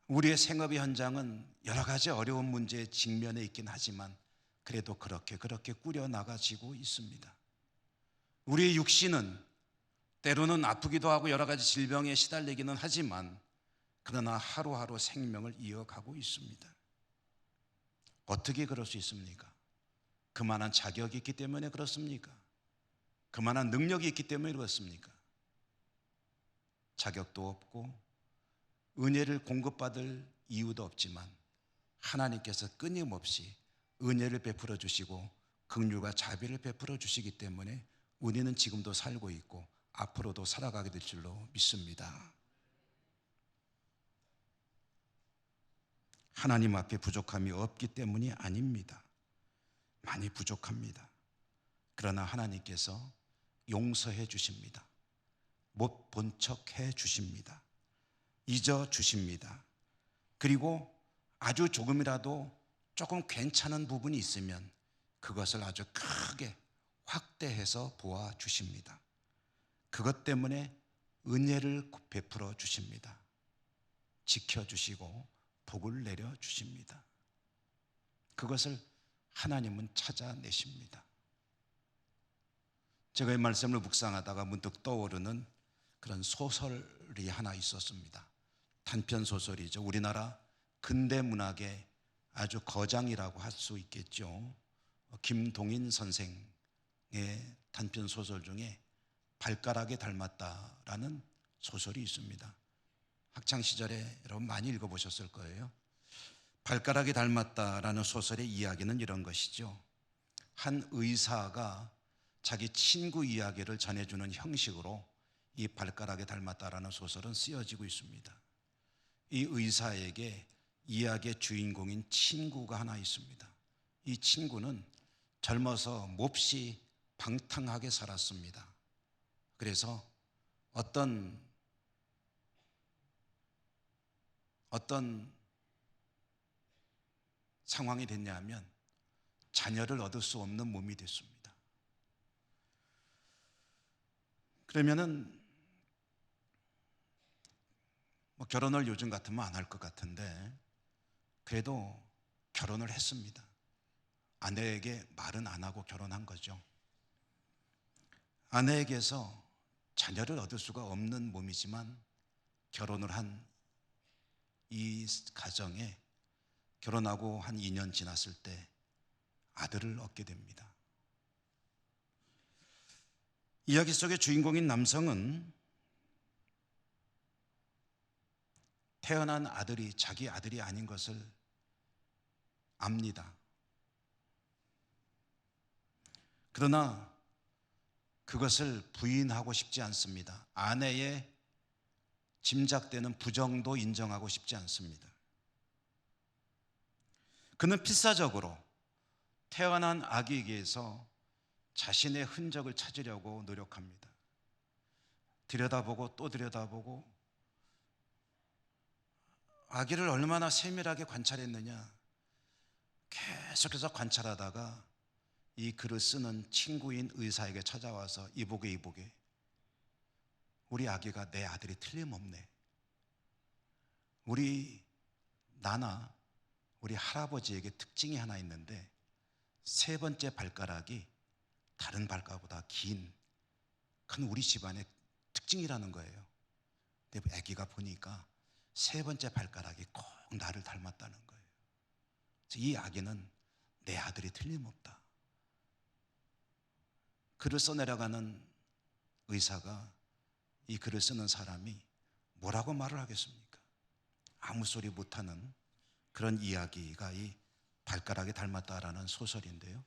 우리의 생업의 현장은 여러 가지 어려운 문제에 직면해 있긴 하지만 그래도 그렇게 꾸려나가지고 있습니다. 우리의 육신은 때로는 아프기도 하고 여러 가지 질병에 시달리기는 하지만 그러나 하루하루 생명을 이어가고 있습니다. 어떻게 그럴 수 있습니까? 그만한 자격이 있기 때문에 그렇습니까? 그만한 능력이 있기 때문에 그렇습니까? 자격도 없고 은혜를 공급받을 이유도 없지만 하나님께서 끊임없이 은혜를 베풀어 주시고 긍휼과 자비를 베풀어 주시기 때문에 우리는 지금도 살고 있고 앞으로도 살아가게 될 줄로 믿습니다. 하나님 앞에 부족함이 없기 때문이 아닙니다. 많이 부족합니다. 그러나 하나님께서 용서해 주십니다. 못 본 척 해 주십니다. 잊어 주십니다. 그리고 아주 조금이라도 조금 괜찮은 부분이 있으면 그것을 아주 크게 확대해서 보아 주십니다. 그것 때문에 은혜를 베풀어 주십니다. 지켜주시고 복을 내려 주십니다. 그것을 하나님은 찾아내십니다. 제가 이 말씀을 묵상하다가 문득 떠오르는 그런 소설이 하나 있었습니다. 단편 소설이죠. 우리나라 근대 문학의 아주 거장이라고 할 수 있겠죠. 김동인 선생의 단편 소설 중에 발가락에 닮았다라는 소설이 있습니다. 학창 시절에 여러분 많이 읽어보셨을 거예요. 발가락이 닮았다라는 소설의 이야기는 이런 것이죠. 한 의사가 자기 친구 이야기를 전해주는 형식으로 이 발가락이 닮았다라는 소설은 쓰여지고 있습니다. 이 의사에게 이야기의 주인공인 친구가 하나 있습니다. 이 친구는 젊어서 몹시 방탕하게 살았습니다. 그래서 어떤 상황이 됐냐면 자녀를 얻을 수 없는 몸이 됐습니다. 그러면은 결혼을 요즘 같으면 안 할 것 같은데 그래도 결혼을 했습니다. 아내에게 말은 안 하고 결혼한 거죠. 아내에게서 자녀를 얻을 수가 없는 몸이지만 결혼을 한 이 가정에 결혼하고 한 2년 지났을 때 아들을 얻게 됩니다. 이야기 속의 주인공인 남성은 태어난 아들이 자기 아들이 아닌 것을 압니다. 그러나 그것을 부인하고 싶지 않습니다. 아내의 짐작되는 부정도 인정하고 싶지 않습니다. 그는 필사적으로 태어난 아기에게서 자신의 흔적을 찾으려고 노력합니다. 들여다보고 또 들여다보고 아기를 얼마나 세밀하게 관찰했느냐. 계속해서 관찰하다가 이 글을 쓰는 친구인 의사에게 찾아와서 이보게 우리 아기가 내 아들이 틀림없네. 나나 우리 할아버지에게 특징이 하나 있는데 세 번째 발가락이 다른 발가락보다 긴 큰 우리 집안의 특징이라는 거예요. 근데 아기가 보니까 세 번째 발가락이 꼭 나를 닮았다는 거예요. 그래서 이 아기는 내 아들이 틀림없다. 글을 써내려가는 의사가 이 글을 쓰는 사람이 뭐라고 말을 하겠습니까? 아무 소리 못하는 그런 이야기가 이 발가락이 닮았다라는 소설인데요.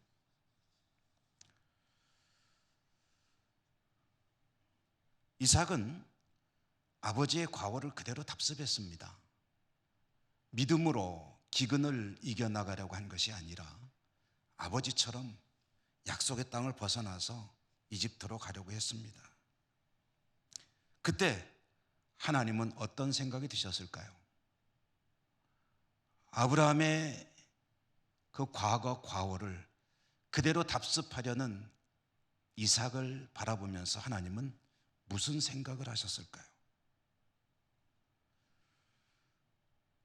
이삭은 아버지의 과오를 그대로 답습했습니다. 믿음으로 기근을 이겨나가려고 한 것이 아니라 아버지처럼 약속의 땅을 벗어나서 이집트로 가려고 했습니다. 그때 하나님은 어떤 생각이 드셨을까요? 아브라함의 그 과거 과오를 그대로 답습하려는 이삭을 바라보면서 하나님은 무슨 생각을 하셨을까요?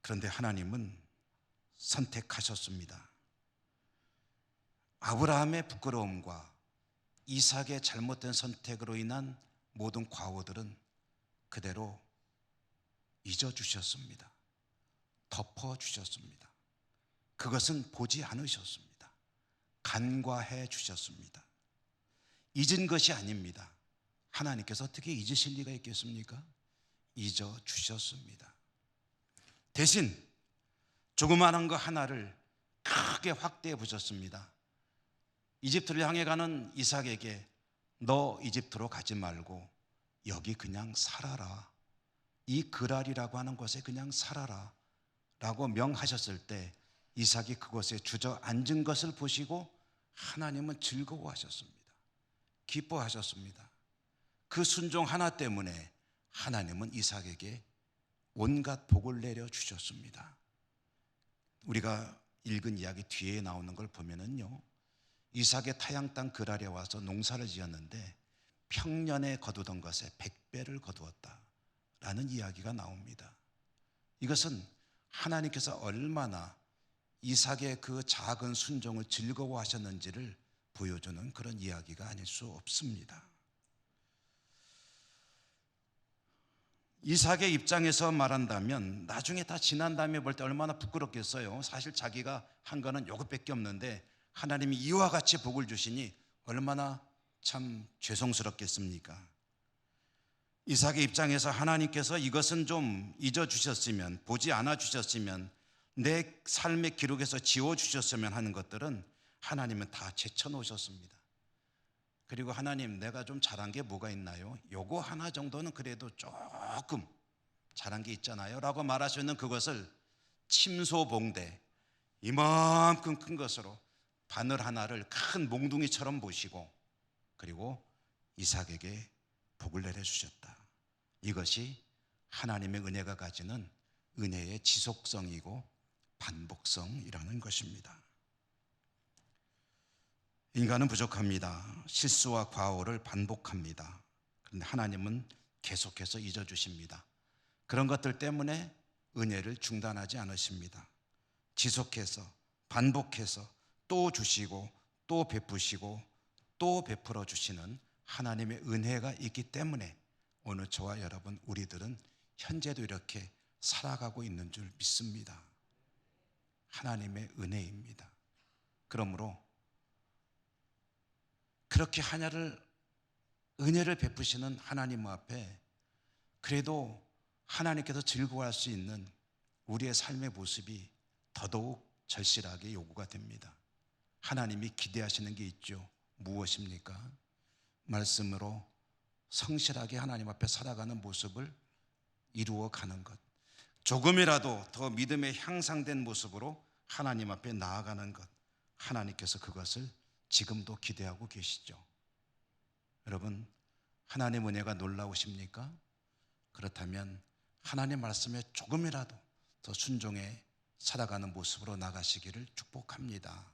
그런데 하나님은 선택하셨습니다. 아브라함의 부끄러움과 이삭의 잘못된 선택으로 인한 모든 과오들은 그대로 잊어주셨습니다. 덮어주셨습니다. 그것은 보지 않으셨습니다. 간과해 주셨습니다. 잊은 것이 아닙니다. 하나님께서 어떻게 잊으실 리가 있겠습니까? 잊어주셨습니다. 대신 조그마한 거 하나를 크게 확대해 보셨습니다. 이집트를 향해 가는 이삭에게 너 이집트로 가지 말고 여기 그냥 살아라. 이 그랄이라고 하는 곳에 그냥 살아라 라고 명하셨을 때 이삭이 그곳에 주저앉은 것을 보시고 하나님은 즐거워하셨습니다. 기뻐하셨습니다. 그 순종 하나 때문에 하나님은 이삭에게 온갖 복을 내려주셨습니다. 우리가 읽은 이야기 뒤에 나오는 걸 보면은요, 이삭의 타양 땅 그랄에 와서 농사를 지었는데 평년에 거두던 것에 100배를 거두었다라는 이야기가 나옵니다. 이것은 하나님께서 얼마나 이삭의 그 작은 순종을 즐거워하셨는지를 보여주는 그런 이야기가 아닐 수 없습니다. 이삭의 입장에서 말한다면 나중에 다 지난 다음에 볼 때 얼마나 부끄럽겠어요. 사실 자기가 한 거는 요것밖에 없는데 하나님이 이와 같이 복을 주시니 얼마나 참 죄송스럽겠습니까? 이삭의 입장에서 하나님께서 이것은 좀 잊어주셨으면, 보지 않아 주셨으면, 내 삶의 기록에서 지워주셨으면 하는 것들은 하나님은 다 제쳐놓으셨습니다. 그리고 하나님, 내가 좀 잘한 게 뭐가 있나요? 요거 하나 정도는 그래도 조금 잘한 게 있잖아요 라고 말할 수 있는 그것을 침소봉대 이만큼 큰 것으로 바늘 하나를 큰 몽둥이처럼 보시고 그리고 이삭에게 복을 내려주셨다. 이것이 하나님의 은혜가 가지는 은혜의 지속성이고 반복성이라는 것입니다. 인간은 부족합니다. 실수와 과오를 반복합니다. 그런데 하나님은 계속해서 잊어주십니다. 그런 것들 때문에 은혜를 중단하지 않으십니다. 지속해서 반복해서 또 주시고 또 베푸시고 또 베풀어 주시는 하나님의 은혜가 있기 때문에 오늘 저와 여러분 우리들은 현재도 이렇게 살아가고 있는 줄 믿습니다. 하나님의 은혜입니다. 그러므로 그렇게 은혜를 베푸시는 하나님 앞에 그래도 하나님께서 즐거워할 수 있는 우리의 삶의 모습이 더더욱 절실하게 요구가 됩니다. 하나님이 기대하시는 게 있죠. 무엇입니까? 말씀으로 성실하게 하나님 앞에 살아가는 모습을 이루어가는 것, 조금이라도 더 믿음에 향상된 모습으로 하나님 앞에 나아가는 것, 하나님께서 그것을 지금도 기대하고 계시죠. 여러분, 하나님의 은혜가 놀라우십니까? 그렇다면 하나님 말씀에 조금이라도 더 순종해 살아가는 모습으로 나가시기를 축복합니다.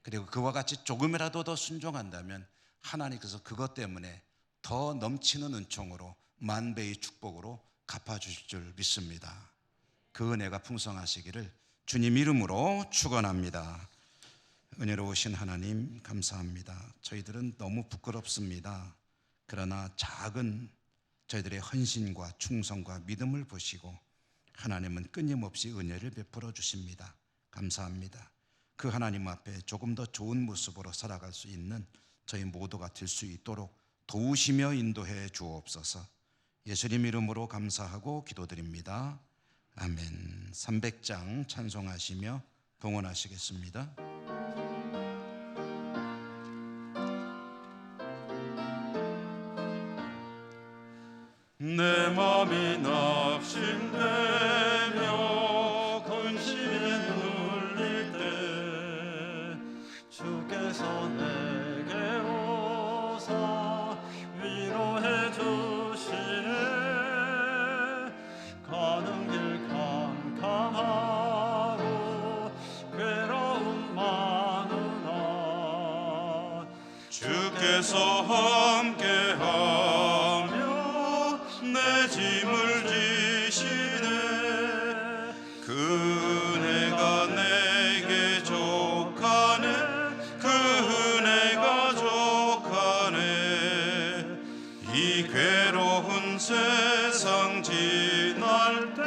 그리고 그와 같이 조금이라도 더 순종한다면 하나님께서 그것 때문에 더 넘치는 은총으로 만배의 축복으로 갚아주실 줄 믿습니다. 그 은혜가 풍성하시기를 주님 이름으로 축원합니다. 은혜로우신 하나님 감사합니다. 저희들은 너무 부끄럽습니다. 그러나 작은 저희들의 헌신과 충성과 믿음을 보시고 하나님은 끊임없이 은혜를 베풀어 주십니다. 감사합니다. 그 하나님 앞에 조금 더 좋은 모습으로 살아갈 수 있는 저희 모두가 될 수 있도록 도우시며 인도해 주옵소서. 예수님 이름으로 감사하고 기도드립니다. 아멘. 300장 찬송하시며 동원하시겠습니다. 내 맘이 낙심되며 근심에 눌릴 때 주께서 내게 오사 위로해 주시네. 가는 길 캄캄하고 괴로움 많으나 주께서 함께하며 내 짐을 지시네. 그 은혜가 내게 족하네. 그 은혜가 족하네. 이 괴로운 세상 지날 때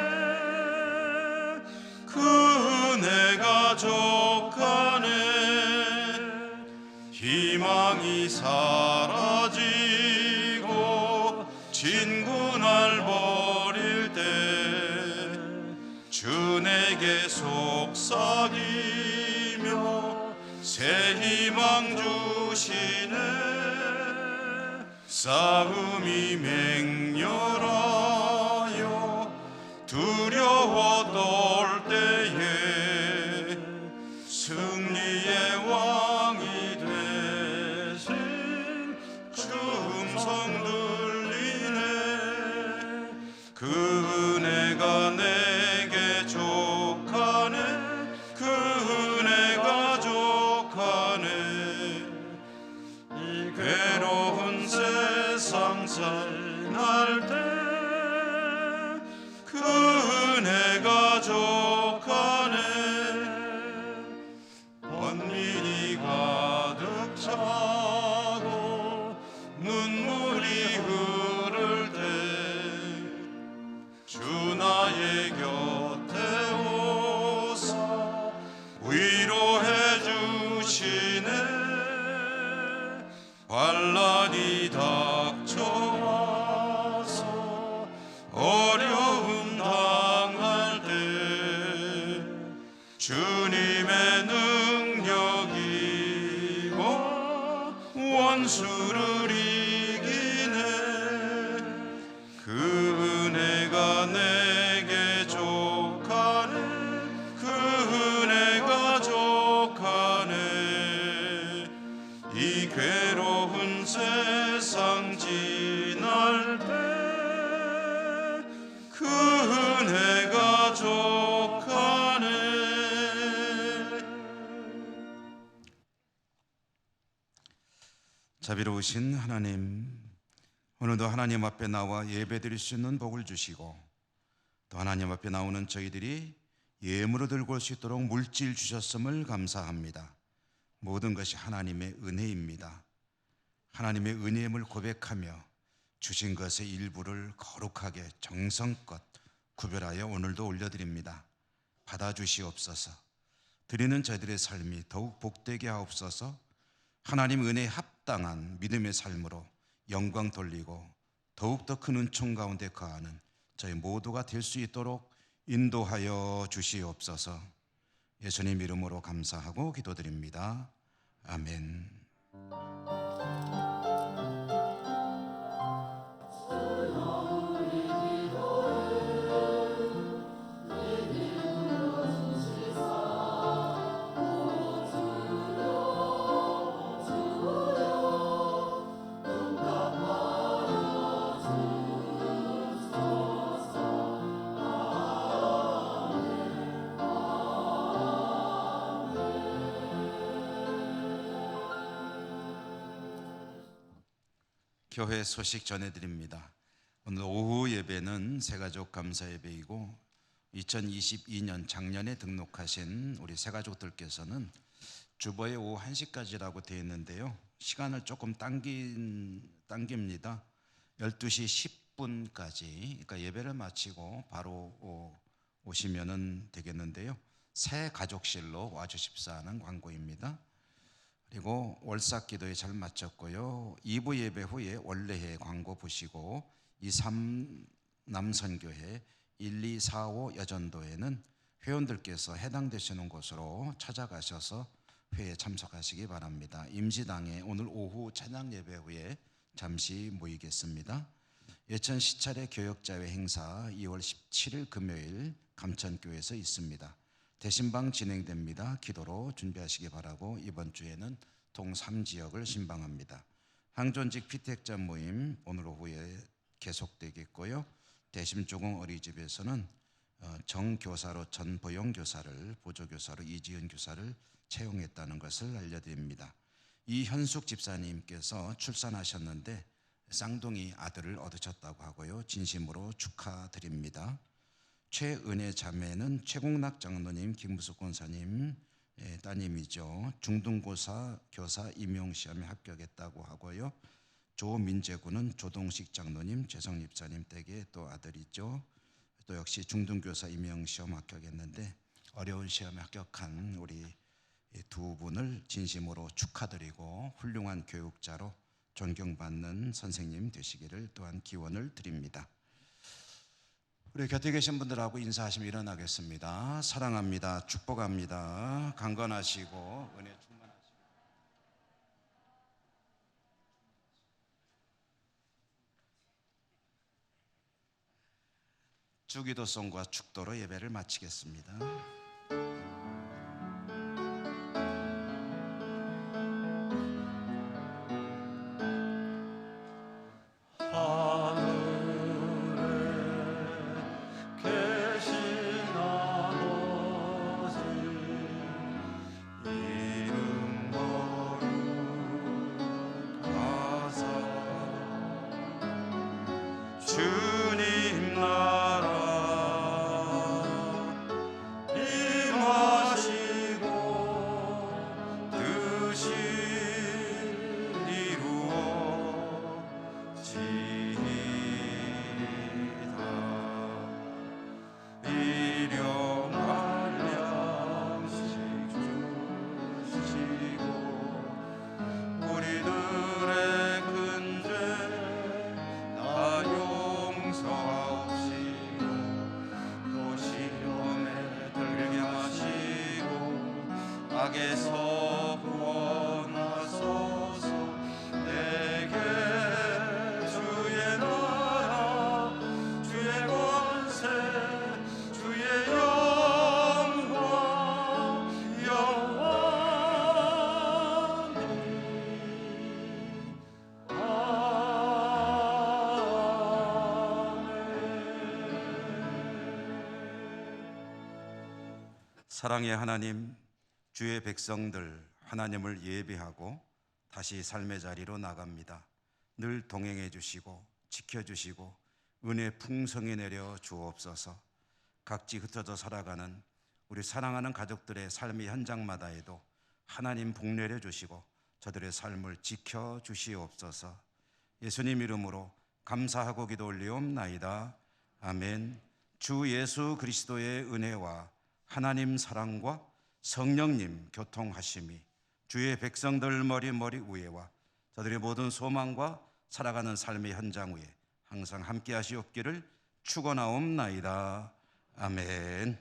그 은혜가 족하네. 희망이 사라지고 진군할 버릴 때 주 내게 속삭이며 새 희망 주시네. 싸움이 맹렬하여 두려워 떨 때에 승리의 왕이 되신 주 음성 들리네. 그 은혜가 내게 족하네. 그 은혜가 족하네. 이 괴로운 세상 지날 때 그 은혜가 족하네. 번민이 가득 차고 눈물이 흐를 때 주 나의 곁에 오사 위로해 주시네. 환난이 닥쳐와서 어려움 당할 때 주님의 능력이 원수를 이기네. 그 은혜가 내게 족하네. 그 은혜가 족하네. 이 괴로운 세상 지날 때 그 은혜가 족하네. 자비로우신 하나님, 오늘도 하나님 앞에 나와 예배드릴 수 있는 복을 주시고 또 하나님 앞에 나오는 저희들이 예물을 들고 올 수 있도록 물질 주셨음을 감사합니다. 모든 것이 하나님의 은혜입니다. 하나님의 은혜임을 고백하며 주신 것의 일부를 거룩하게 정성껏 구별하여 오늘도 올려드립니다. 받아주시옵소서. 드리는 저희들의 삶이 더욱 복되게 하옵소서. 하나님 은혜에 합당한 믿음의 삶으로 영광 돌리고 더욱더 큰 은총 가운데 거하는 저희 모두가 될 수 있도록 인도하여 주시옵소서. 예수님 이름으로 감사하고 기도드립니다. 아멘. 교회 소식 전해드립니다. 오늘 오후 예배는 새가족 감사 예배이고 2022년 작년에 등록하신 우리 새가족들께서는 주보에 오후 1시까지라고 되어 있는데요. 시간을 조금 당깁니다. 12시 10분까지, 그러니까 예배를 마치고 바로 오시면 되겠는데요. 새 가족실로 와주십사 하는 광고입니다. 그리고 월삭 기도에 잘 마쳤고요. 2부 예배 후에 원래회 광고 보시고 23 남선교회 1245 여전도에는 회원들께서 해당되시는 곳으로 찾아가셔서 회에 참석하시기 바랍니다. 임시당에 오늘 오후 찬양 예배 후에 잠시 모이겠습니다. 예천 시찰의 교역자회 행사 2월 17일 금요일 감천교회에서 있습니다. 대신방 진행됩니다. 기도로 준비하시기 바라고 이번 주에는 동3 지역을 신방합니다. 항존직 피택자 모임 오늘 오후에 계속되겠고요. 대심조공 어린이집에서는 정교사로 전보영 교사를 보조교사로 이지은 교사를 채용했다는 것을 알려드립니다. 이현숙 집사님께서 출산하셨는데 쌍둥이 아들을 얻으셨다고 하고요. 진심으로 축하드립니다. 최은혜 자매는 최공락 장로님, 김부숙 권사님 따님이죠. 중등고사 교사 임용시험에 합격했다고 하고요. 조민재군은 조동식 장로님, 최성 집사님 댁에 또 아들이죠. 또 역시 중등교사 임용시험 합격했는데 어려운 시험에 합격한 우리 두 분을 진심으로 축하드리고 훌륭한 교육자로 존경받는 선생님 되시기를 또한 기원을 드립니다. 우리 곁에 계신 분들하고 인사하시면 일어나겠습니다. 사랑합니다. 축복합니다. 강건하시고 은혜 충만하시고 주기도송과 축도로 예배를 마치겠습니다. 주님 나라 임하시고 뜻이 이루어지이다. 일용할 양식 주시고 우리들의 큰 죄 다 용서하옵시고 또 시험에 들게 하시고 악에서 구원하소서. 내게 주의 나라 주의 권세 주의 영광 영원히 사랑의 하나님, 주의 백성들 하나님을 예배하고 다시 삶의 자리로 나갑니다. 늘 동행해 주시고 지켜주시고 은혜 풍성히 내려 주옵소서. 각지 흩어져 살아가는 우리 사랑하는 가족들의 삶의 현장마다에도 하나님 복 내려 주시고 저들의 삶을 지켜 주시옵소서. 예수님 이름으로 감사하고 기도 올리옵나이다. 아멘. 주 예수 그리스도의 은혜와 하나님 사랑과 성령님 교통하심이 주의 백성들 머리 위에와 저들의 모든 소망과 살아가는 삶의 현장 위에 항상 함께 하시옵기를 축원하옵나이다. 아멘.